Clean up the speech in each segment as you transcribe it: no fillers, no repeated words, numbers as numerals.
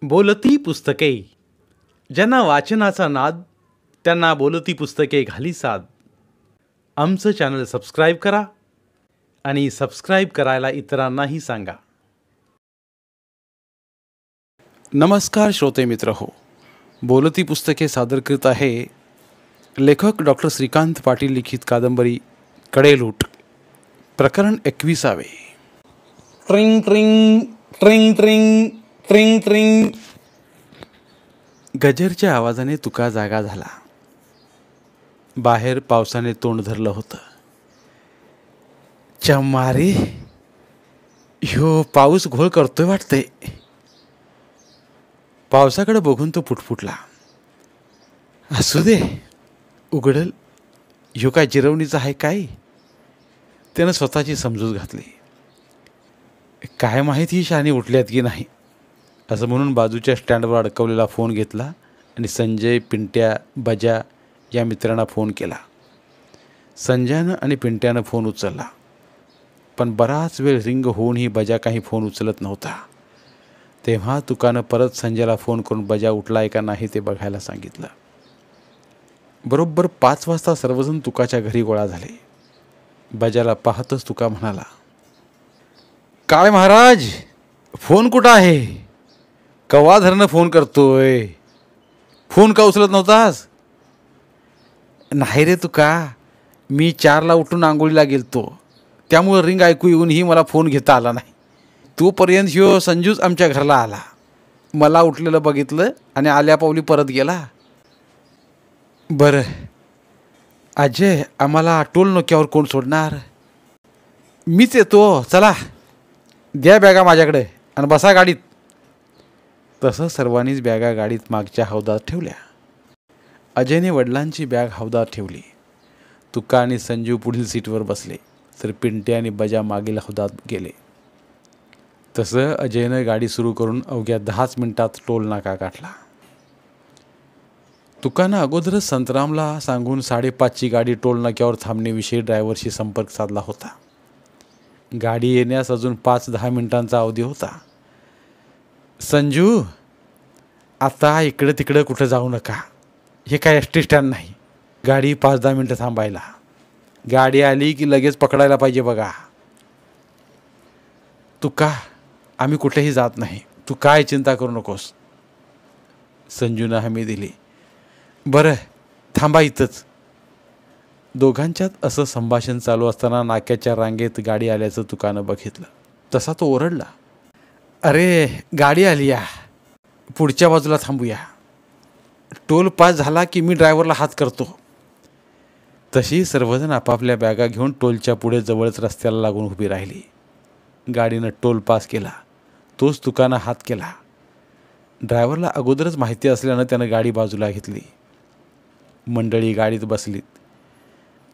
बोलती पुस्तके. ज्यांना वाचनाचा नाद त्यांना बोलती पुस्तके घाली साद. आमचं चॅनल सबस्क्राईब करा आणि सबस्क्राईब करायला इतरांनाही सांगा. नमस्कार श्रोते मित्र हो, बोलती पुस्तके सादर करीत आहे लेखक डॉक्टर श्रीकांत पाटील लिखित कादंबरी कडेलूट, प्रकरण 21. ट्रिंग ट्रिंग ट्रिंग ट्रिंग ट्रिंग ट्रिंग. गजरच्या आवाजाने तुका जागा झाला. बाहेर पावसाने तोंड धरलं होतं. चम्मारे, ह्यो पाऊस घोळ करतोय वाटतंय. पावसाकडे बघून तो फुटफुटला. असू दे, उघडल. ह्यो काय जिरवणीचा आहे काय? त्यानं स्वतःची समजूत घातली. काय माहीत ही शानी उठल्यात की नाही, असं म्हणून बाजूच्या स्टँडवर अडकवलेला फोन घेतला आणि संजय, पिंट्या, बजा या मित्रांना फोन केला. संजयनं आणि पिंट्यानं फोन उचलला, पण बराच वेळ रिंग होऊनही बजा काही फोन उचलत नव्हता. तेव्हा तुकानं परत संजयला फोन करून बजा उठलाय का नाही ते बघायला सांगितलं. बरोबर 5 वाजता सर्वजण तुकाच्या घरी गोळा झाले. बजाला पाहतच तुका म्हणाला, काय महाराज, फोन कुठं आहे? कवा धरणं फोन करतोय, फोन का उचलत नव्हतास? नाही रे तुका, मी 4ला उठून आंघोळीला गेलतो, त्यामुळं रिंग ऐकू येऊनही मला फोन घेता आला नाही. तोपर्यंत ह्यो संजूच आमच्या घरला आला. मला उठलेलं बघितलं आणि आल्या पावली परत गेला. बरं अजय, आम्हाला टोल नाक्यावर कोण सोडणार? मीच येतो, चला द्या बॅगा माझ्याकडे आणि बसा गाडीत. तसं सर्वांनीच बॅगा गाडीत मागच्या हौदात ठेवल्या. अजयने वडिलांची बॅग हौदात ठेवली. तुका आणि संजू पुढील सीटवर बसले, तर पिंट्या आणि बजा मागील हौदात गेले. तसं अजयनं गाडी सुरू करून अवघ्या 10 मिनिटात टोल नाका गाठला. तुकानं अगोदरच संतरामला सांगून 5:30ची गाडी टोल नाक्यावर थांबण्याविषयी ड्रायव्हरशी संपर्क साधला होता. गाडी येण्यास अजून 5-10 मिनिटांचा अवधी होता. संजू, आता इकडं तिकडं कुठं जाऊ नका, हे काय एस टी स्टँड नाही. गाडी 5-10 मिनटं थांबायला. गाडी आली की लगेच पकडायला पाहिजे बघा. तुका, आम्ही कुठेही जात नाही, तू काय चिंता करू नकोस. संजूनं हमी दिली. बरं थांबा इथंच. दोघांच्यात असं संभाषण चालू असताना नाक्याच्या रांगेत गाडी आल्याचं तुकानं बघितलं. तसा तो ओरडला, अरे गाडी आली या, पुढच्या बाजूला थांबूया. टोल पास झाला की मी ड्रायव्हरला हात करतो. तशी सर्वजण आपापल्या बॅगा घेऊन टोलच्या पुढे जवळच रस्त्याला लागून उभी राहिली. गाडीनं टोल पास केला. तोच तुकानं हात केला. ड्रायव्हरला अगोदरच माहिती असल्यानं त्यानं गाडी बाजूला घेतली. मंडळी गाडीत बसलीत.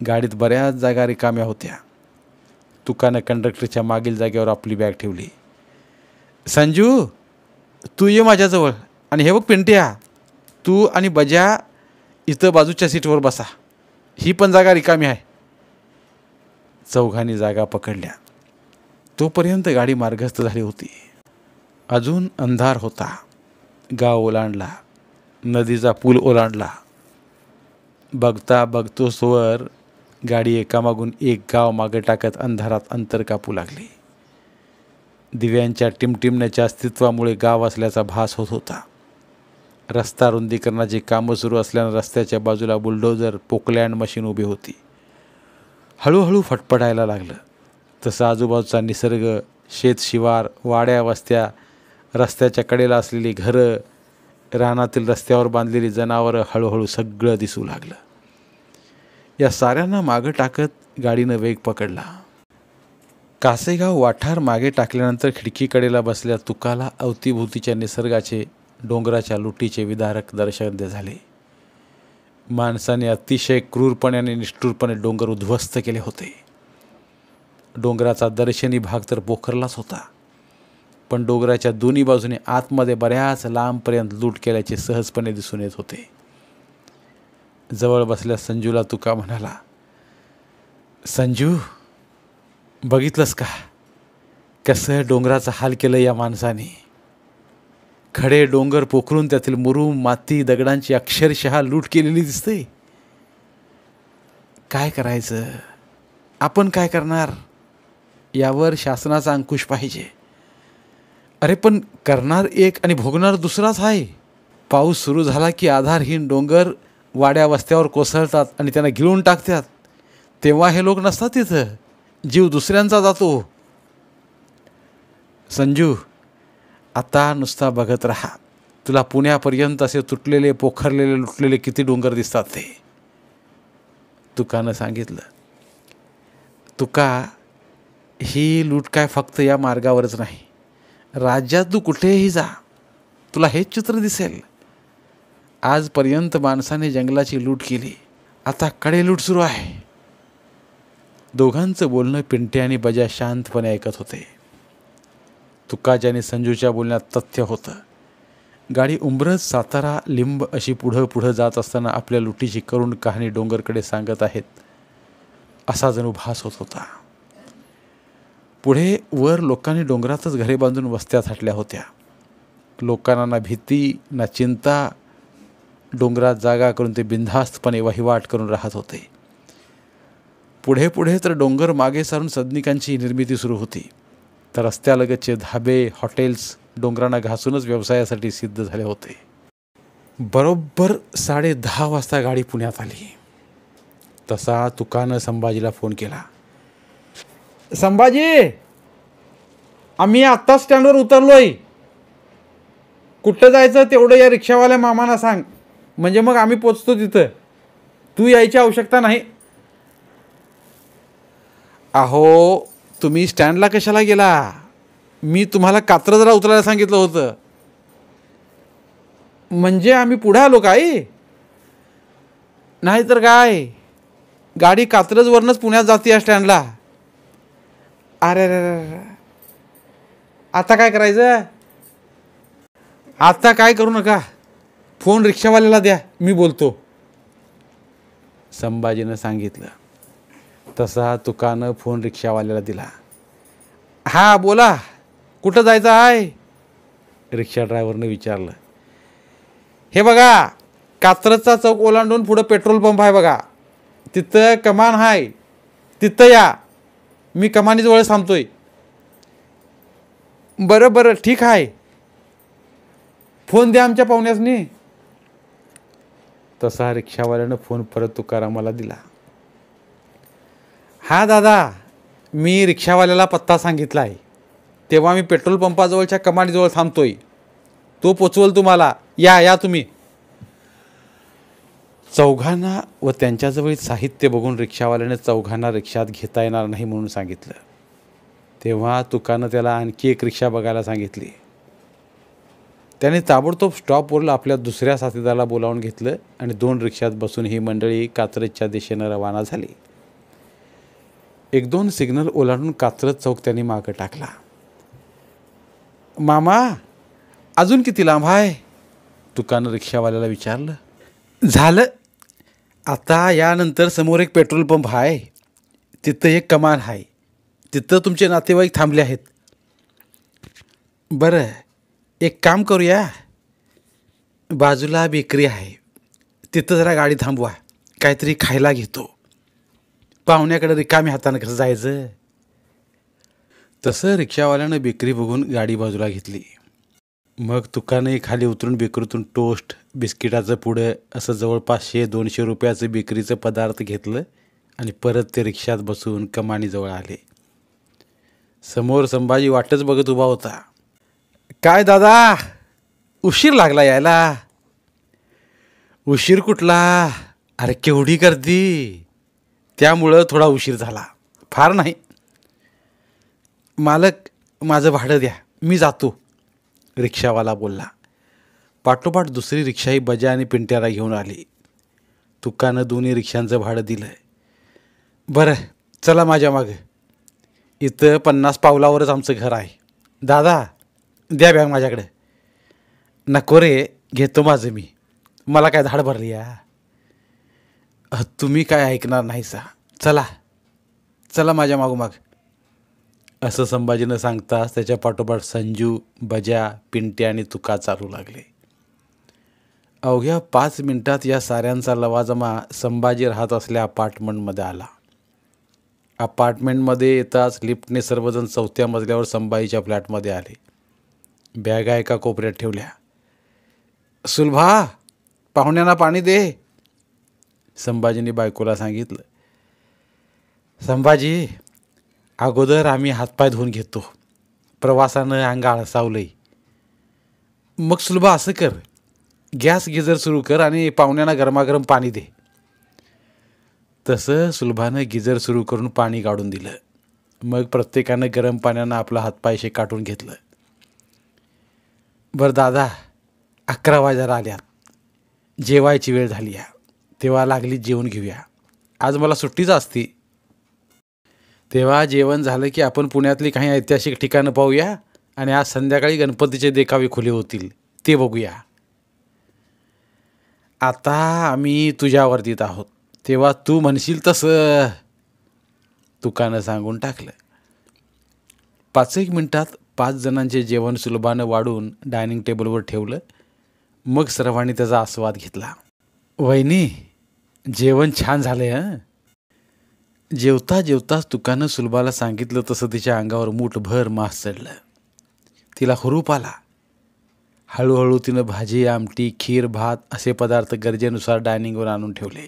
गाडीत बऱ्याच जागा रिकाम्या होत्या. तुकानं कंडक्टरच्या मागील जागेवर आपली बॅग ठेवली. संजू, तू ये माझ्याजवळ, आणि हे बघ पिंट्या, तू आणि बजा इथं बाजूच्या सीटवर बसा, ही पण जागा रिकामी आहे. चौघांनी जागा पकडल्या. तोपर्यंत गाडी मार्गस्थ झाली होती. अजून अंधार होता. गाव ओलांडला, नदीचा पूल ओलांडला. बघता बघतोसवर गाडी एकामागून एक गाव मागे टाकत अंधारात अंतर कापू लागली. दिव्यांच्या टिमटिमण्याच्या अस्तित्वामुळे गाव असल्याचा भास होत होता. रस्ता रुंदीकरणाची कामं सुरू असल्यानं रस्त्याच्या बाजूला बुलडोजर, पोकलँड मशीन उभी होती. हळूहळू फटफटायला लागलं. तसं आजूबाजूचा निसर्ग, शेतशिवार, वाड्या वस्त्या, रस्त्याच्या कडेला असलेली घरं, रानातील रस्त्यावर बांधलेली जनावरं, हळूहळू सगळं दिसू लागलं. या साऱ्यांना मागं टाकत गाडीनं वेग पकडला. कासेगाव वाठार मागे टाकल्यानंतर खिडकीकडेला बसल्या तुकाला अवतीभोवतीच्या निसर्गाचे, डोंगराच्या लुटीचे विदारक दर्शन झाले. माणसाने अतिशय क्रूरपणे आणि निष्ठुरपणे डोंगर उद्ध्वस्त केले होते. डोंगराचा दर्शनी भाग तर पोखरलाच होता, पण डोंगराच्या दोन्ही बाजूने आतमध्ये बऱ्याच लांबपर्यंत लूट केल्याचे सहजपणे दिसून येत होते. जवळ बसल्या संजूला तुका म्हणाला, संजू, बघितलंस का कसं डोंगराचा हाल केलं या माणसाने? खडे डोंगर पोखरून त्यातील मुरूम माती दगडांची अक्षरशः लूट केलेली दिसते. काय करायचं? आपण काय करणार? यावर शासनाचा अंकुश पाहिजे. अरे पण करणार एक आणि भोगणार दुसराच आहे. पाऊस सुरू झाला की आधारहीन डोंगर वाड्या वस्त्यावर कोसळतात आणि त्यांना गिळून टाकतात. तेव्हा हे लोक नसतात तिथं. जीव दुसऱ्यांचा जातो. संजू, आता नुसता बघत राहा. तुला पुण्यापर्यंत असे तुटलेले पोखरलेले लुटलेले किती डोंगर दिसतात ते. तुकानं सांगितलं. तुका, ही लूट काय फक्त या मार्गावरच नाही, राज्यात तू कुठेही जा तुला हेच चित्र दिसेल. आजपर्यंत माणसाने जंगलाची लूट केली, आता कडे लूट सुरू आहे. दोघांचं बोलणं पिंट्या आणि बजा शांतपणे ऐकत होते. तुकाच्या आणि संजूच्या बोलण्यात तथ्य होतं. गाडी उंबरज सातारा लिंब अशी पुढं पुढं जात असताना आपल्या लुटीची करुण कहाणी डोंगरकडे सांगत आहेत असा जणू भास होत होता. पुढे वर लोकांनी डोंगरातच घरे बांधून वस्त्या थाटल्या होत्या. लोकांना ना भीती ना चिंता. डोंगरात जागा करून ते बिनधास्तपणे वहिवाट करून राहत होते. पुढे पुढे तर डोंगर मागे सारून सदनिकांची निर्मिती सुरू होती. तर रस्त्यालगतचे धाबे हॉटेल्स डोंगरांना घासूनच व्यवसायासाठी सिद्ध झाले होते. बरोबर 10:30 वाजता गाडी पुण्यात आली. तसा तुकानं संभाजीला फोन केला. संभाजी, आम्ही आत्ता स्टँडवर उतरलोय. कुठं जायचं तेवढं या रिक्षावाल्या मामाला सांग, म्हणजे मग आम्ही पोचतो तिथं. तू यायची आवश्यकता नाही. अहो, तुम्ही स्टँडला कशाला गेला? मी तुम्हाला कात्रजला उतरायला सांगितलं होतं. म्हणजे आम्ही पुढे आलो काय? नाहीतर काय, गाडी कात्रजवरनंच पुण्यात जाते या स्टँडला. अरे रे, आता काय करायचं? आता काय करू नका, फोन रिक्षावाल्याला द्या, मी बोलतो, संभाजीनं सांगितलं. तसा तुकानं फोन रिक्षावाल्याला दिला. हा बोला, कुठं जायचं आहे? रिक्षा ड्रायव्हरनं विचारलं. हे बघा, कात्रजचा चौक ओलांडून पुढं पेट्रोल पंप आहे बघा, तिथं कमान आहे, तिथं या. मी कमानीजवळ थांबतोय. बरं बरं, ठीक आहे. फोन द्या आमच्या पाहुण्यासनी. तसा रिक्षावाल्यानं फोन परत तुकारामाला दिला. हा दादा, मी रिक्षावाल्याला पत्ता सांगितला आहे. तेव्हा मी पेट्रोल पंपाजवळच्या कमानीजवळ थांबतोय. तो पोचवल तुम्हाला. या या तुम्ही. चौघांना व त्यांच्याजवळ साहित्य बघून रिक्षावाल्याने चौघांना रिक्षात घेता येणार नाही म्हणून सांगितलं. तेव्हा तुकानं त्याला आणखी एक रिक्षा बघायला सांगितली. त्याने ताबडतोब स्टॉपवरून आपल्या दुसऱ्या साथीदाराला बोलावून घेतलं आणि 2 रिक्षात बसून ही मंडळी कात्रजच्या दिशेनं रवाना झाली. 1-2 सिग्नल ओलांडून कात्रज चौक त्यांनी मागं टाकला. मामा, अजून किती लांब आहे? तुकानं रिक्षावाल्याला विचारलं. झालं, आता यानंतर समोर एक पेट्रोल पंप आहे, तिथं एक कमान आहे, तिथं तुमचे नातेवाईक थांबले आहेत. बरं, एक काम करूया, बाजूला बेकरी आहे, तिथं जरा गाडी थांबवा, काहीतरी खायला घेतो. पाहुण्याकडे रिकामी हातानं कसं जायचं? तसं रिक्षावाल्यानं बेकरी बघून गाडी बाजूला घेतली. मग तुकानंही खाली उतरून बेकरीतून टोस्ट, बिस्किटाचं पुडं असं जवळपास 100-200 रुपयाचं बेकरीचं पदार्थ घेतलं आणि परत ते रिक्षात बसून कमानीजवळ आले. समोर संभाजी वाटच बघत उभा होता. काय दादा, उशीर लागला यायला? उशीर कुठला, अरे केवढी गर्दी, त्यामुळं थोडा उशीर झाला. फार नाही. मालक, माझं भाडं द्या, मी जातो, रिक्षावाला बोलला. पाठोपाठ दुसरी रिक्षाही बजा आणि पिंट्याला घेऊन आली. तुकानं दोन्ही रिक्षांचं भाडं दिलं. बरं, चला माझ्या मागं. इथं 50 पावलावरच आमचं घर आहे. दादा, द्या बॅग माझ्याकडे. नको रे, घेतो माझं मी, मला काय धाड भरली या. तुम्ही काय ऐकणार नाही सा. चला चला माझ्या मागोमाग. असं संभाजीनं सांगताच त्याच्या पाठोपाठ संजू, बजा, पिंट्या आणि तुका चालू लागले. अवघ्या 5 मिनिटात या साऱ्यांचा लवाजमा संभाजी राहत असल्या अपार्टमेंटमध्ये आला. अपार्टमेंटमध्ये येताच लिफ्टने सर्वजण 4थ्या मजल्यावर संभाजीच्या फ्लॅटमध्ये आले. बॅगा एका कोपऱ्यात ठेवल्या. सुलभा, पाहुण्यांना पाणी दे, संभाजीने बायकोला सांगितलं. संभाजी, अगोदर आम्ही हातपाय धुवून घेतो, प्रवासानं अंग आळसावलंय. मग सुलभा असं कर, गॅस गिजर सुरू कर आणि पाहुण्यांना गरमागरम पाणी दे. तसं सुलभानं गिजर सुरू करून पाणी काढून दिलं. मग प्रत्येकानं गरम पाण्यानं आपला हातपाय काढून घेतलं. बरं दादा, 11 वाजायला आल्यात, जेवायची वेळ झाली आहे, तेव्हा लागली जेवण घेऊया, आज मला सुट्टीच असती. तेव्हा जेवण झालं की आपण पुण्यातली काही ऐतिहासिक ठिकाणं पाहूया आणि आज संध्याकाळी गणपतीचे देखावे खुले होतील, ते बघूया. आता आम्ही तुझ्या वर्दीत आहोत, तेव्हा तू म्हणशील तसं, तुकानं सांगून टाकलं. 5 मिनिटात 5 जणांचे जेवण सुलभानं वाढून डायनिंग टेबलवर ठेवलं. मग सर्वांनी त्याचा आस्वाद घेतला. वहिनी, जेवण छान झालंय हं. जेवता जेवताच तुकानं सुलभाला सांगितलं तसं तिच्या अंगावर मूठभर मांस चढलं. तिला हुरूप आला. हळूहळू तिनं भाजी, आमटी, खीर, भात असे पदार्थ गरजेनुसार डायनिंगवर आणून ठेवले.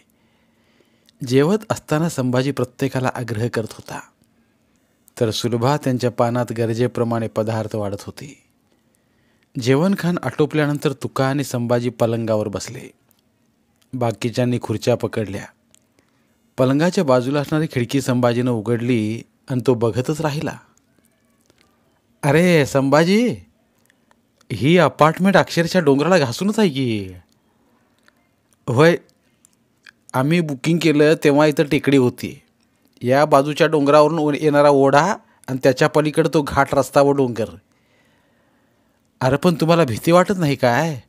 जेवत असताना संभाजी प्रत्येकाला आग्रह करत होता, तर सुलभा त्यांच्या पानात गरजेप्रमाणे पदार्थ वाढत होती. जेवण खाण आटोपल्यानंतर तुका आणि संभाजी पलंगावर बसले. बाकीच्यांनी खुर्च्या पकडल्या. पलंगाच्या बाजूला असणारी खिडकी संभाजीनं उघडली आणि तो बघतच राहिला. अरे संभाजी, ही अपार्टमेंट अक्षरशः डोंगराला घासूनच आहे की. होय, आम्ही बुकिंग केलं तेव्हा इथं टेकडी होती. या बाजूच्या डोंगरावरून येणारा ओढा आणि त्याच्या पलीकडे तो घाट रस्ता व डोंगर. अरे पण तुम्हाला भीती वाटत नाही काय?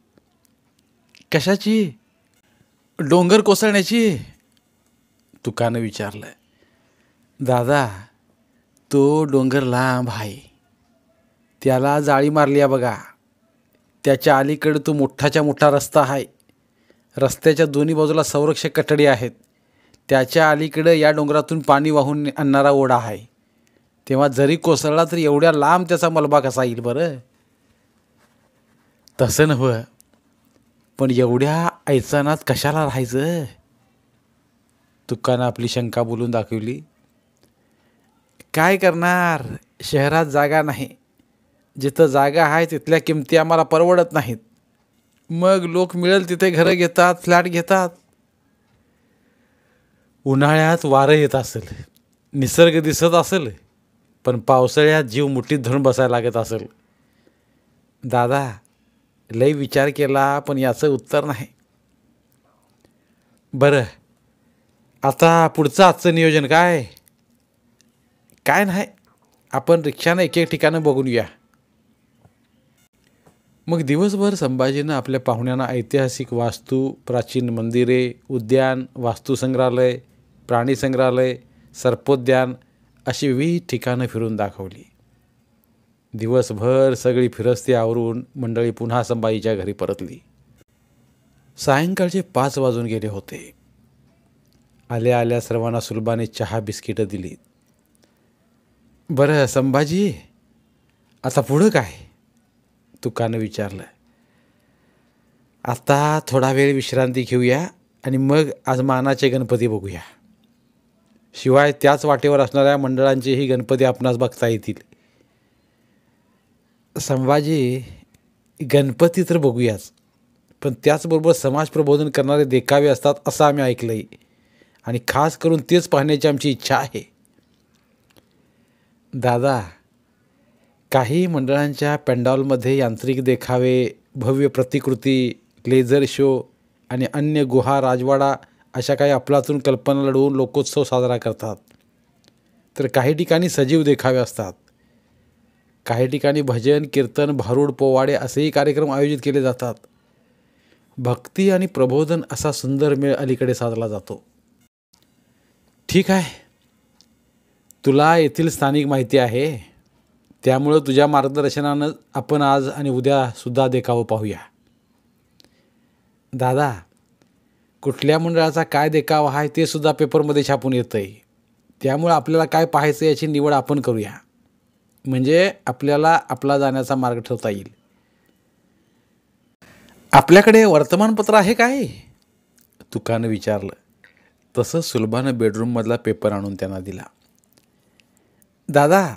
कशाची? डोंगर कोसळण्याची, तुकानं विचारलं. दादा, तो डोंगर लांब आहे, त्याला जाळी मारली आहे बघा. त्याच्या अलीकडे तो मोठाच्या मोठा रस्ता आहे. रस्त्याच्या दोन्ही बाजूला संरक्षक कठडी आहेत. त्याच्या अलीकडे या डोंगरातून पाणी वाहून आणणारा ओढा आहे. तेव्हा जरी कोसळला तरी एवढ्या लांब त्याचा मलबा कसा येईल बरं? तसं नव्हं, पण एवढ्या ऐचानात कशाला राहायचं? तुकानं आपली शंका बोलून दाखवली. काय करणार, शहरात जागा नाही. जिथं जागा आहे तिथल्या किमती आम्हाला परवडत नाहीत. मग लोक मिळेल तिथे घरं घेतात, फ्लॅट घेतात. उन्हाळ्यात वारं येत असेल, निसर्ग दिसत असेल, पण पावसाळ्यात जीव मुठीत धरून बसायला लागत असेल. दादा, लई विचार केला पण याचं उत्तर नाही. बरं, आता पुढचं आजचं नियोजन काय? काय नाही, आपण रिक्षानं एक ठिकाणं बघून या. मग दिवसभर संभाजीनं आपल्या पाहुण्यांना ऐतिहासिक वास्तू, प्राचीन मंदिरे, उद्यान, वास्तुसंग्रहालय, प्राणीसंग्रहालय, सर्पोद्यान अशी विविध ठिकाणं फिरून दाखवली. दिवसभर सगळी फिरस्ती आवरून मंडळी पुन्हा संभाजीच्या घरी परतली. सायंकाळचे 5 वाजून गेले होते. आल्या आल्या सर्वांना सुलभाने चहा बिस्किटं दिली. बरं संभाजी, आता पुढं काय? तुकानं विचारलं. आता थोडा वेळ विश्रांती घेऊया आणि मग आज मानाचे गणपती बघूया. शिवाय त्याच वाटेवर असणाऱ्या मंडळांचेही गणपती आपणास बघता येतील. संभाजी, गणपती तर बघूयाच, पण त्याचबरोबर समाज प्रबोधन करणारे देखावे असतात असं आम्ही ऐकलं आहे आणि खास करून तेच पाहण्याची आमची इच्छा आहे. दादा, काही मंडळांच्या पेंडॉलमध्ये यांत्रिक देखावे, भव्य प्रतिकृती, लेझर शो आणि अन्य गुहा, राजवाडा अशा काही अफलातून कल्पना लढवून लोकोत्सव साजरा करतात. तर काही ठिकाणी सजीव देखावे असतात. काही ठिकाणी भजन, कीर्तन, भारूड, पोवाडे असेही कार्यक्रम आयोजित केले जातात. भक्ती आणि प्रबोधन असा सुंदर मेळ अलीकडे साधला जातो. ठीक आहे, तुला येथील स्थानिक माहिती आहे, त्यामुळं तुझ्या मार्गदर्शनानं आपण आज आणि उद्यासुद्धा देखावं पाहूया. दादा, कुठल्या मंडळाचा काय देखावा आहे ते सुद्धा पेपरमध्ये छापून येतं आहे. त्यामुळं आपल्याला काय पाहायचं याची निवड आपण करूया. म्हणजे आपल्याला आपला जाण्याचा मार्ग ठरवता येईल. आपल्याकडे वर्तमानपत्र आहे काय? तुकानं विचारलं. तसं सुलभानं बेडरूममधला पेपर आणून त्यांना दिला. दादा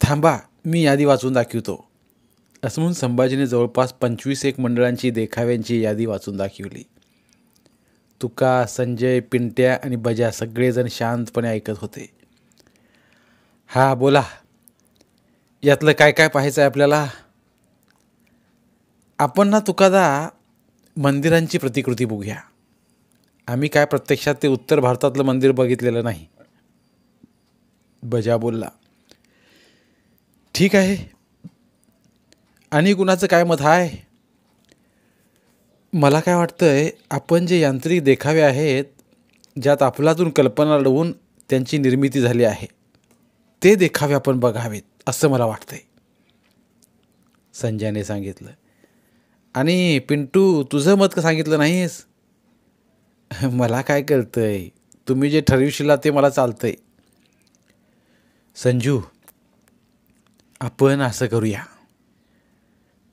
थांबा, मी यादी वाचून दाखवतो, असं म्हणून संभाजीने जवळपास 25 मंडळांची देखाव्यांची यादी वाचून दाखवली. तुका, संजय, पिंट्या आणि बजा सगळेजण शांतपणे ऐकत होते. हा बोला, यातलं काय काय पाहायचं आहे आपल्याला? आपण ना तुकादा मंदिरांची प्रतिकृती बघूया. आम्ही काय प्रत्यक्षात ते उत्तर भारतातलं मंदिर बघितलेलं नाही. बजा बोलला. ठीक आहे, आणि कुणाचं काय मत आहे? मला काय वाटतंय, आपण जे यांत्रिक देखावे आहेत ज्यात आपल्यातून कल्पना लढवून त्यांची निर्मिती झाली आहे ते देखावे आपण बघावेत असं मला वाटतंय, संजयने सांगितलं. आणि पिंटू, तुझं मत का सांगितलं नाहीस? मला काय कळतंय, तुम्ही जे ठरविशीला ते मला चालतंय. संजू, आपण असं करूया,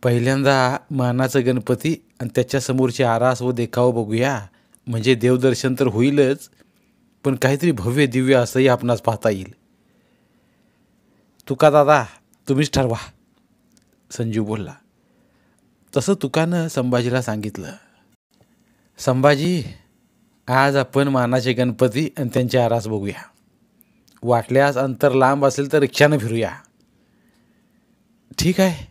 पहिल्यांदा मानाचं गणपती आणि त्याच्यासमोरची आरास व देखावं बघूया. म्हणजे देवदर्शन तर होईलच, पण काहीतरी भव्य दिव्य असंही आपणास पाहता येईल. तुका दादा, तुम्हीच ठरवा, संजू बोलला. तसं तुकानं संभाजीला सांगितलं. संभाजी, आज आपण मानाचे गणपती आणि त्यांची आरास बघूया. वाटल्यास अंतर लांब असेल तर रिक्षानं फिरूया. ठीक आहे,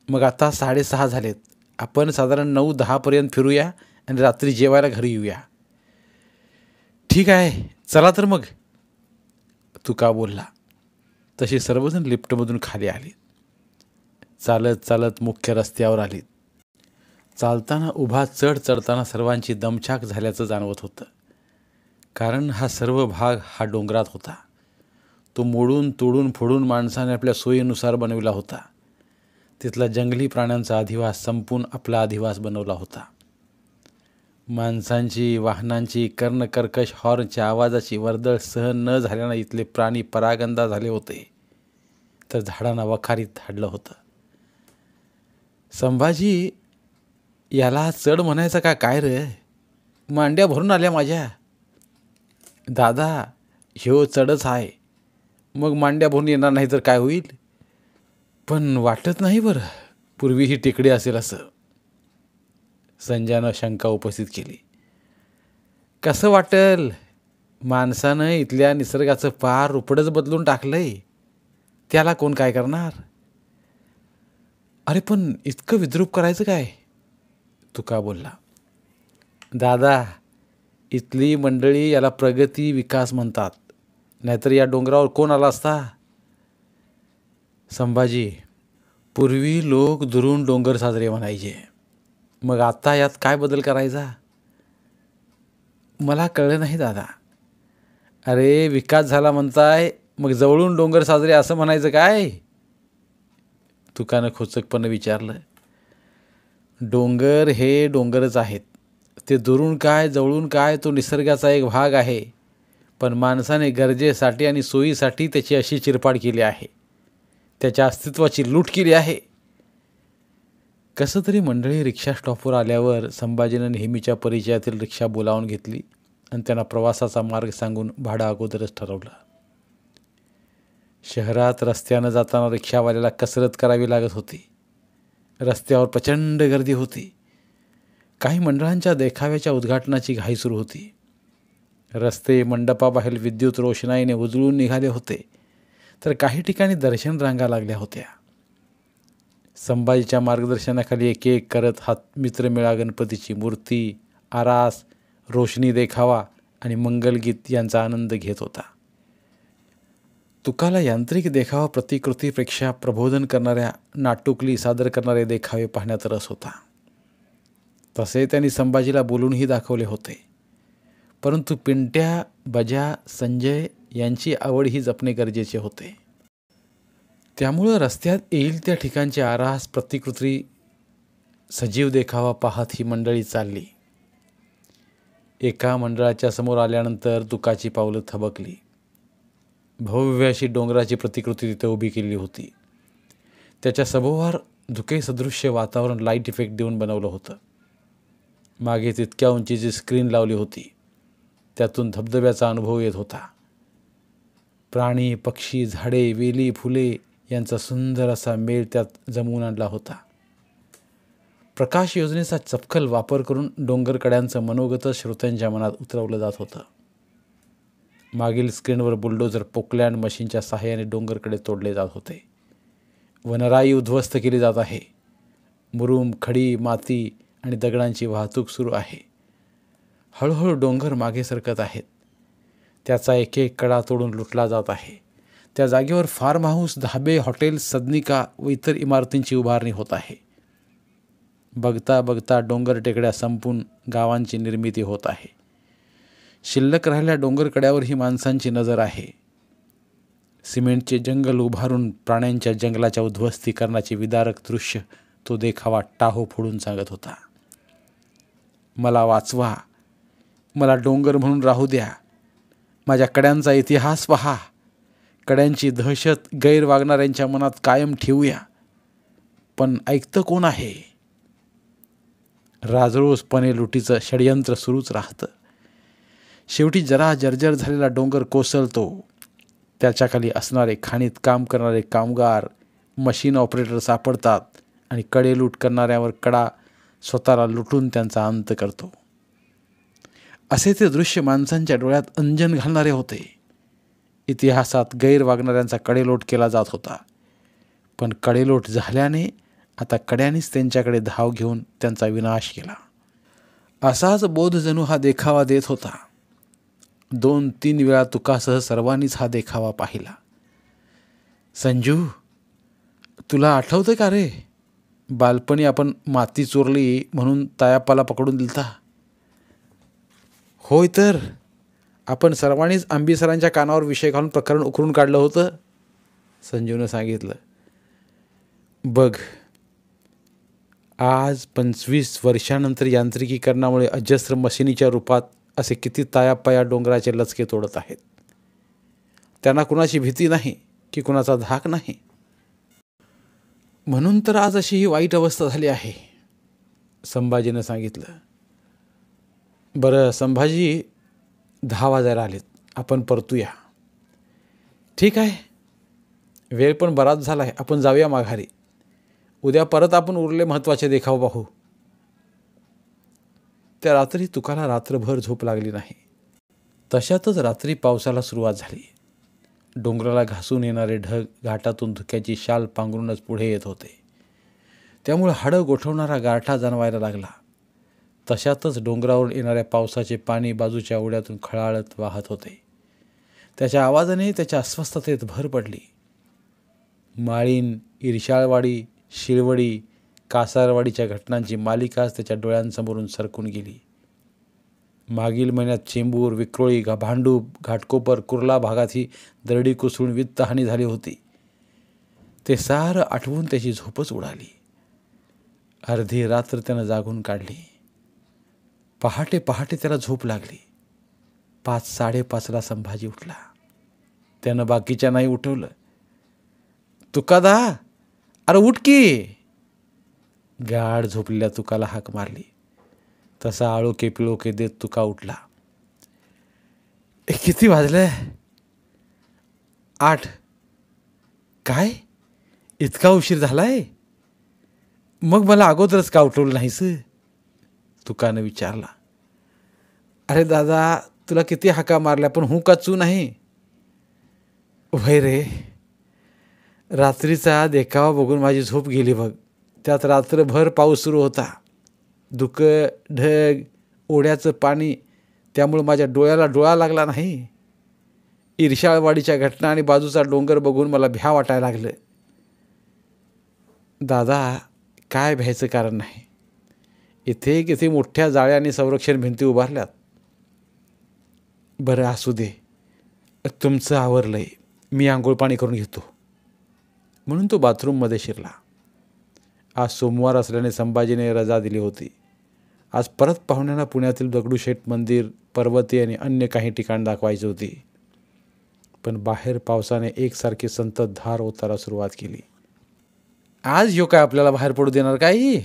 मग आता 6:30 झालेत. आपण साधारण 9-10 फिरूया आणि रात्री जेवायला घरी येऊया. ठीक आहे, चला तर मग, तुका बोलला. तशी सर्वजण लिफ्टमधून खाली आली. चालत चालत मुख्य रस्त्यावर आली. चालताना उभा चढ चढताना सर्वांची दमछाक झाल्याचं जाणवत होतं. कारण हा सर्व भाग हा डोंगरात होता. तो मोडून तोडून फोडून माणसाने आपल्या सोयीनुसार बनविला होता. तिथला जंगली प्राण्यांचा अधिवास संपून आपला अधिवास बनवला होता. माणसांची, वाहनांची कर्णकर्कश हॉर्नच्या आवाजाची वर्दळ सहन न झाल्यानं इथले प्राणी परागंदा झाले होते, तर झाडांना वखारीत धाडलं होतं. संभाजी, याला चढ म्हणायचं का काय रे? मांड्या भरून आल्या माझ्या. दादा, ह्यो चढच आहे, मग मांड्या भरून येणार नाही तर काय होईल? पण वाटत नाही बरं पूर्वी ही टेकडी असेल असं, संजयनं शंका उपस्थित केली. कसं वाटेल? माणसानं इथल्या निसर्गाचं पार रूपडच बदलून टाकलंय, त्याला कोण काय करणार? अरे पण इतकं विद्रूप करायचं काय? तुका बोलला. दादा, इथली मंडळी याला प्रगती विकास म्हणतात, नाहीतर या डोंगरावर कोण आला असता? संभाजी, पूर्वी लोक दुरून डोंगर साजरे म्हणायचे, मग आता यात काय बदल करायचा? मला कळलं नाही दादा. अरे विकास झाला म्हणताय, मग जवळून डोंगर साजरे असं म्हणायचं काय? तुकानं खोचकपणे विचारलं. डोंगर हे डोंगरच आहेत, ते दुरून काय जवळून काय तो निसर्गाचा एक भाग आहे. पण माणसाने गरजेसाठी आणि सोयीसाठी त्याची अशी चिरपाड केली आहे, त्याच्या अस्तित्वाची लूट केली आहे. कसं तरी मंडळी रिक्षा स्टॉपवर आल्यावर संभाजीनं नेहमीच्या परिचयातील रिक्षा बोलावून घेतली आणि त्यांना प्रवासाचा मार्ग सांगून भाडं अगोदरच ठरवलं. शहरात रस्त्यानं जाताना रिक्षावाल्याला कसरत करावी लागत होती. रस्त्यावर प्रचंड गर्दी होती. काही मंडळांच्या देखाव्याच्या उद्घाटनाची घाई सुरू होती. रस्ते मंडपाबाहेर विद्युत रोषणाईने उजळून निघाले होते, तर काही ठिकाणी दर्शन रांगा लागल्या होत्या. संभाजीच्या मार्गदर्शनाखाली एक एक करत हा मित्रमेळा गणपतीची मूर्ती, आरास, रोशनी देखावा आणि मंगलगीत यांचा आनंद घेत होता. तुकाला यांत्रिक देखावा प्रतिकृतीपेक्षा प्रबोधन करणाऱ्या, नाटुकली सादर करणारे देखावे पाहण्यात रस होता. तसे त्यांनी संभाजीला बोलूनही दाखवले होते. परंतु पिंट्या, बजा, संजय यांची आवड ही जपणे गरजेचे होते. त्यामुळं रस्त्यात येईल त्या ठिकाणची आरास प्रतिकृती सजीव देखावा पाहत ही मंडळी चालली. एका मंडळाच्या समोर आल्यानंतर दुकाची पावलं थबकली. भव्य अशी डोंगराची प्रतिकृती तिथे उभी केली होती. त्याच्या सभोवार धुके सदृश्य वातावरण लाईट इफेक्ट देऊन बनवलं होतं. मागे तितक्या उंचीची स्क्रीन लावली होती. त्यातून धबधब्याचा अनुभव येत होता. प्राणी, पक्षी, झाडे, वेली, फुले यांचा सुंदर असा मेळ त्यात जमवून आणला होता. प्रकाश योजनेचा चपखल वापर करून डोंगरकड्यांचं मनोगत श्रोत्यांच्या मनात उतरवलं जात होतं. मागील स्क्रीनवर बुलडोजर पोकलँड मशीनच्या सहाय्याने डोंगरकडे तोडले जात होते. वनराई उद्ध्वस्त केली जात आहे. मुरुम, खडी, माती आणि दगडांची वाहतूक सुरू आहे. हळूहळू डोंगर मागे सरकत आहेत. त्याचा एक एक कडा तोडून लुटला जात आहे. त्या जागेवर फार्म हाऊस, धाबे, हॉटेल्स, सदनिका व इतर इमारतींची उभारणी होत आहे. बघता बघता डोंगर टेकड्या संपून गावांची निर्मिती होत आहे. शिल्लक राहिल्या डोंगरकड्यावर ही माणसांची नजर आहे. सिमेंटचे जंगल उभारून प्राण्यांच्या जंगलाच्या उद्ध्वस्तीकरणाचे विदारक दृश्य तो देखावा टाहो फोडून सांगत होता. मला वाचवा, मला डोंगर म्हणून राहू द्या, माझ्या कड्यांचा इतिहास पहा, कड्यांची दहशत गैर वागणाऱ्यांच्या मनात कायम ठेवूया. पण ऐकतं कोण आहे? राजरोसपणे लुटीचं षडयंत्र सुरूच राहतं. शेवटी जरा जर्जर झालेला डोंगर कोसळतो. त्याच्याखाली असणारे खाणीत काम करणारे कामगार, मशीन ऑपरेटर सापडतात आणि कडे लूट करणाऱ्यावर कडा स्वतःला लुटून त्यांचा अंत करतो. असे ते दृश्य माणसांच्या डोळ्यात अंजन घालणारे होते. इतिहासात गैर वागणाऱ्यांचा कडेलोट केला जात होता. पण कडेलोट झाल्याने आता कड्यानेच त्यांच्याकडे धाव घेऊन त्यांचा विनाश केला. असाच बोध जणू हा देखावा देत होता. 2-3 वेळा तुकासह सर्वांनीच हा देखावा पाहिला. संजू, तुला आठवतं का रे, बालपणी आपण माती चोरली म्हणून तायापाला पकडून दिलता? होय तर, आपण सर्वांनीच आंबी सरांच्या कानावर विषय घालून प्रकरण उकरून काढलं होतं, संजूनं सांगितलं. बघ, आज 25 वर्षानंतर यांत्रिकीकरणामुळे अजस्र मशिनीच्या रूपात असे किती तायापाया डोंगराचे लचके तोडत आहेत. त्यांना कुणाची भीती नाही की कुणाचा धाक नाही. म्हणून तर आज अशी ही वाईट अवस्था झाली आहे, संभाजीनं सांगितलं. बरं संभाजी, 10 वाजायला आलेत, आपण परतूया. ठीक आहे, वेळ पण बराच झाला आहे, आपण जाऊया माघारी. उद्या परत आपण उरले महत्त्वाचे देखाव पाहू. त्या रात्री तुकाला रात्रभर झोप लागली नाही. तशातच रात्री पावसाला सुरुवात झाली. डोंगराला घासून येणारे ढग घाटातून धुक्याची शाल पांघरूनच पुढे येत होते. त्यामुळे हाडं गोठवणारा गारठा जाणवायला लागला. तशातच डोंगरावरून येणाऱ्या पावसाचे पाणी बाजूच्या ओढ्यातून खळाळत वाहत होते. त्याच्या आवाजाने त्याच्या अस्वस्थतेत भर पडली. माळीण, इरशाळवाडी, शिळवडी, कासारवाडीच्या घटनांची मालिकाच त्याच्या डोळ्यांसमोरून सरकून गेली. मागील महिन्यात चेंबूर, विक्रोळी, भांडूप, घाटकोपर, कुर्ला भागातही दरडी कोसळून वित्तहानी झाली होती. ते सारं आठवून त्याची झोपच उडाली. अर्धी रात्र त्यानं जागून काढली. पहाटे पहाटे त्याला झोप लागली. 5-5:30ला संभाजी उठला. त्यानं बाकीच्या नाही उठवलं. तुकादा, अरे उठ की. गाढ झोपलेल्या तुकाला हाक मारली. तसा आळोके पिळोके देत तुका उठला. किती वाजले? 8. काय, इतका उशीर झालाय? मग मला अगोदरच का उठवलं नाहीस? तुकानं विचारला. अरे दादा, तुला किती हाका मारल्या पण हू का चू नाही? वय रे, रात्रीचा देखावा बघून माझी झोप गेली बघ. त्यात रात्रभर पाऊस सुरू होता. धुकं, ढग, ओढ्याचं पाणी, त्यामुळं माझ्या डोळ्याला डोळा लागला नाही. इरशाळवाडीच्या घटना आणि बाजूचा डोंगर बघून मला भ्या वाटायला लागलं. दादा, काय भ्यायचं कारण नाही. इथे किती मोठ्या जाळ्या आणि संरक्षण भिंती उभारल्यात. बरं असू दे, तुमचं आवरलंय, मी आंघोळ पाणी करून घेतो. म्हणून तो बाथरूममध्ये शिरला. आज सोमवार असल्याने संभाजीने रजा दिली होती. आज परत पाहुण्यांना पुण्यातील दगडूशेठ मंदिर, पर्वती आणि अन्य काही ठिकाण दाखवायची होती. पण बाहेर पावसाने एकसारखी संततधार ओतायला सुरुवात केली. आज यो काय आपल्याला बाहेर पडू देणार काही?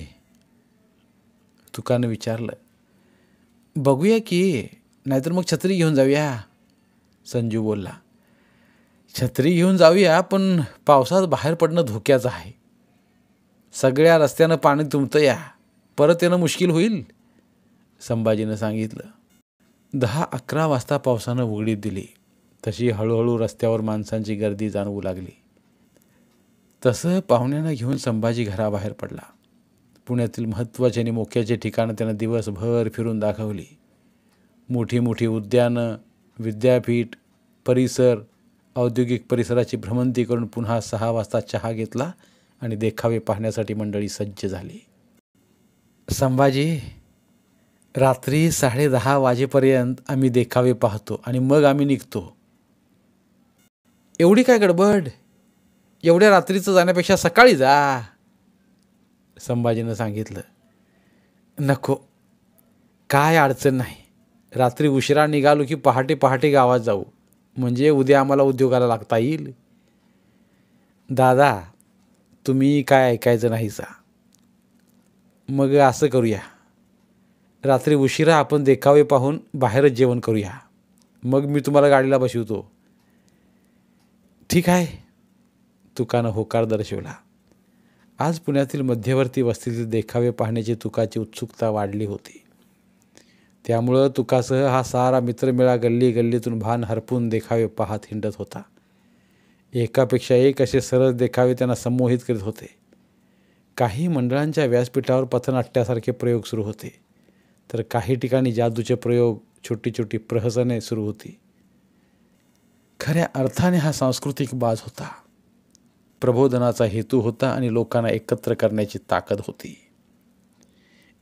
तुकानं विचारलं. बघूया की, नाहीतर मग छत्री घेऊन जाऊया, संजू बोलला. छत्री घेऊन जाऊया, पण पावसात बाहेर पडणं धोक्याचं आहे. सगळ्या रस्त्यानं पाणी तुंबतं या, परत येणं मुश्किल होईल, संभाजीनं सांगितलं. 10-11 वाजता पावसानं उघडीप दिली. तशी हळूहळू रस्त्यावर माणसांची गर्दी जाणवू लागली. तसं पाहुण्यांना घेऊन संभाजी घराबाहेर पडला. पुण्यातील महत्त्वाचे आणि मोक्याचे ठिकाणं त्यानं दिवसभर फिरून दाखवली. मोठी मोठी उद्यानं, विद्यापीठ, परिसर, औद्योगिक परिसराची भ्रमंती करून पुन्हा 6 वाजता चहा घेतला आणि देखावे पाहण्यासाठी मंडळी सज्ज झाली. संभाजी, रात्री 10:30 वाजेपर्यंत आम्ही देखावे पाहतो आणि मग आम्ही निघतो. एवढी काय गडबड? एवढ्या रात्रीचं जाण्यापेक्षा सकाळी जा, संभाजीनं सांगितलं. नको, काय अडचण नाही. रात्री उशिरा निघालो की पहाटे पहाटे गावात जाऊ, म्हणजे उद्या आम्हाला उद्योगाला लागता येईल. दादा, तुम्ही काय ऐकायचं नाही सा. मग असं करूया, रात्री उशिरा आपण देखावे पाहून बाहेरच जेवण करूया, मग मी तुम्हाला गाडीला बसवतो. ठीक आहे, तुकानं होकार दर्शवला. आज पुण्यातील मध्यवर्ती वस्तीतील देखावे पाहण्याची तुकाची उत्सुकता वाढली होती. त्यामुळं तुकासह हा सारा मित्रमेळा गल्ली गल्लीतून भान हरपून देखावे पाहत हिंडत होता. एकापेक्षा एक असे सरस देखावे त्यांना संमोहित करीत होते. काही मंडळांच्या व्यासपीठावर पथनाट्यासारखे प्रयोग सुरू होते, तर काही ठिकाणी जादूचे प्रयोग, छोटी छोटी प्रहसने सुरू होती. खऱ्या अर्थाने हा सांस्कृतिक बाज होता. प्रबोधनाचा हेतू होता आणि लोकांना एकत्र करण्याची ताकद होती.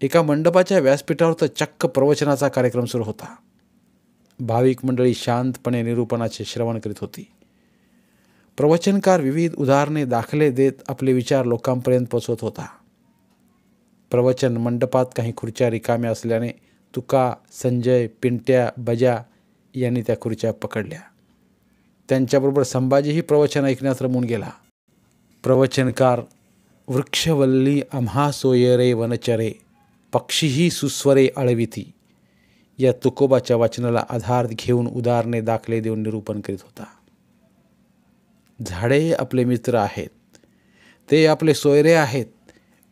एका मंडपाच्या व्यासपीठावर तर चक्क प्रवचनाचा कार्यक्रम सुरू होता. भाविक मंडळी शांतपणे निरूपणाचे श्रवण करीत होती. प्रवचनकार विविध उदाहरणे, दाखले देत आपले विचार लोकांपर्यंत पोचवत होता. प्रवचन मंडपात काही खुर्च्या रिकाम्या असल्याने तुका, संजय, पिंट्या, बजा यांनी त्या खुर्च्या पकडल्या. त्यांच्याबरोबर संभाजीही प्रवचन ऐकण्यात रमून गेला. प्रवचनकार, वृक्षवल्ली आम्हा सोयरे वनचरे, पक्षीही सुस्वरे आळविती, या तुकोबाच्या वचनाला आधार घेऊन उदाहरणे, दाखले देऊन निरूपण करीत होता. झाडे आपले मित्र आहेत, ते आपले सोयरे आहेत,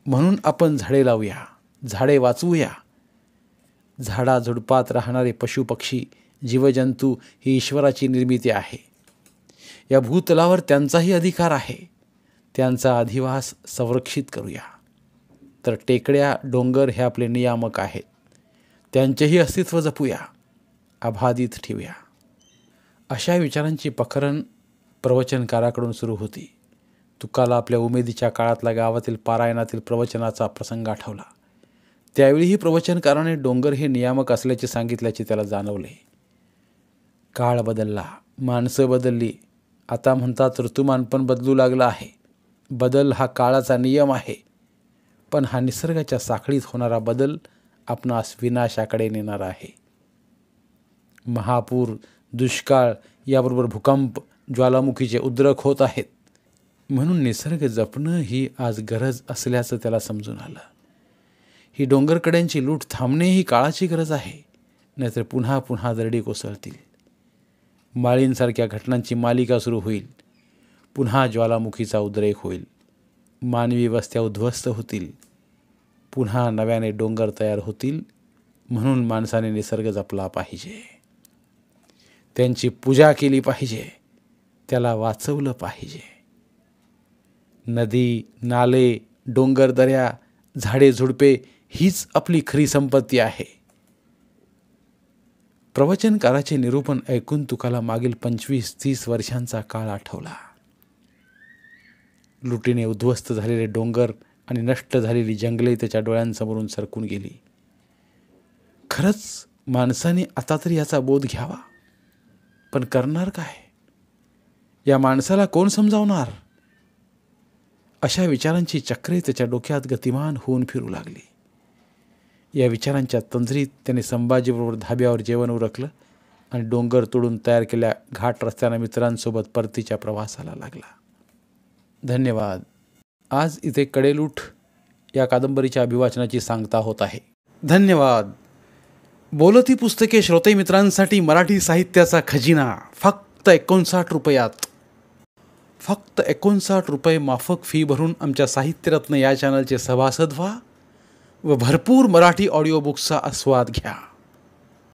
म्हणून आपण झाडे लावूया, झाडे वाचवूया. झाडाझुडपात राहणारे पशुपक्षी, जीवजंतू ही ईश्वराची निर्मिती आहे. या भूतलावर त्यांचाही अधिकार आहे. त्यांचा अधिवास संरक्षित करूया. तर टेकड्या, डोंगर हे आपले नियामक आहेत, त्यांचेही अस्तित्व जपूया, अबाधित ठेवूया. अशा विचारांची प्रकरण प्रवचनकाराकडून सुरू होती. तुकाला आपल्या उमेदीच्या काळातला गावातील पारायणातील प्रवचनाचा प्रसंग आठवला. त्यावेळीही प्रवचनकाराने डोंगर हे नियामक असल्याचे सांगितल्याचे त्याला जाणवले. काळ बदलला, माणसं बदलली. आता म्हणतात ऋतुमान पण बदलू लागलं आहे. बदल हा काळाचा नियम आहे, पण हा निसर्गाच्या साखळीत होणारा बदल आपणास विनाशाकडे नेणारा आहे. महापूर, दुष्काळ, याबरोबर भूकंप, ज्वालामुखीचे उद्रेक होत आहेत. म्हणून निसर्ग जपणं ही आज गरज असल्याचं त्याला समजून आलं. ही डोंगरकड्यांची लूट थांबणे ही काळाची गरज आहे, नाहीतर पुन्हा पुन्हा दरडी कोसळतील. माळींसारख्या घटनांची मालिका सुरू होईल. पुन्हा ज्वालामुखीचा उद्रेक होईल. मानवी वस्त्या उद्ध्वस्त होतील. पुन्हा नव्याने डोंगर तयार होतील. म्हणून माणसाने निसर्ग जपला पाहिजे, त्यांची पूजा केली पाहिजे, त्याला वाचवलं पाहिजे. नदी, नाले, डोंगर, दऱ्या, झाडे, झुडपे हीच आपली खरी संपत्ती आहे. प्रवचनकाराचे निरूपण ऐकून तुकाला मागील 25-30 वर्षांचा काळ आठवला. लुटीने उद्ध्वस्त झालेले डोंगर आणि नष्ट झालेली जंगले त्याच्या डोळ्यांसमोरून सरकून गेली. खरंच माणसाने आता तरी याचा बोध घ्यावा, पण करणार काय? या माणसाला कोण समजावणार? अशा विचारांची चक्रे त्याच्या डोक्यात गतिमान होऊन फिरू लागली. या विचारांच्या तंद्रीत त्याने संभाजीबरोबर धाब्यावर जेवण उरकलं आणि डोंगर तोडून तयार केलेल्या घाट रस्त्यानं मित्रांसोबत परतीच्या प्रवासाला लागला. धन्यवाद. आज इथे कडेलूट या कादंबरीच्या अभिवाचनाची सांगता होत आहे. धन्यवाद. बोलती पुस्तके श्रोते मित्रांसाठी मराठी साहित्याचा खजिना फक्त 59 रुपयात. फक्त 59 रुपये माफक फी भरून आमच्या साहित्यरत्न या चॅनलचे सभासद व्हा व भरपूर मराठी ऑडिओ बुक्सचा आस्वाद घ्या.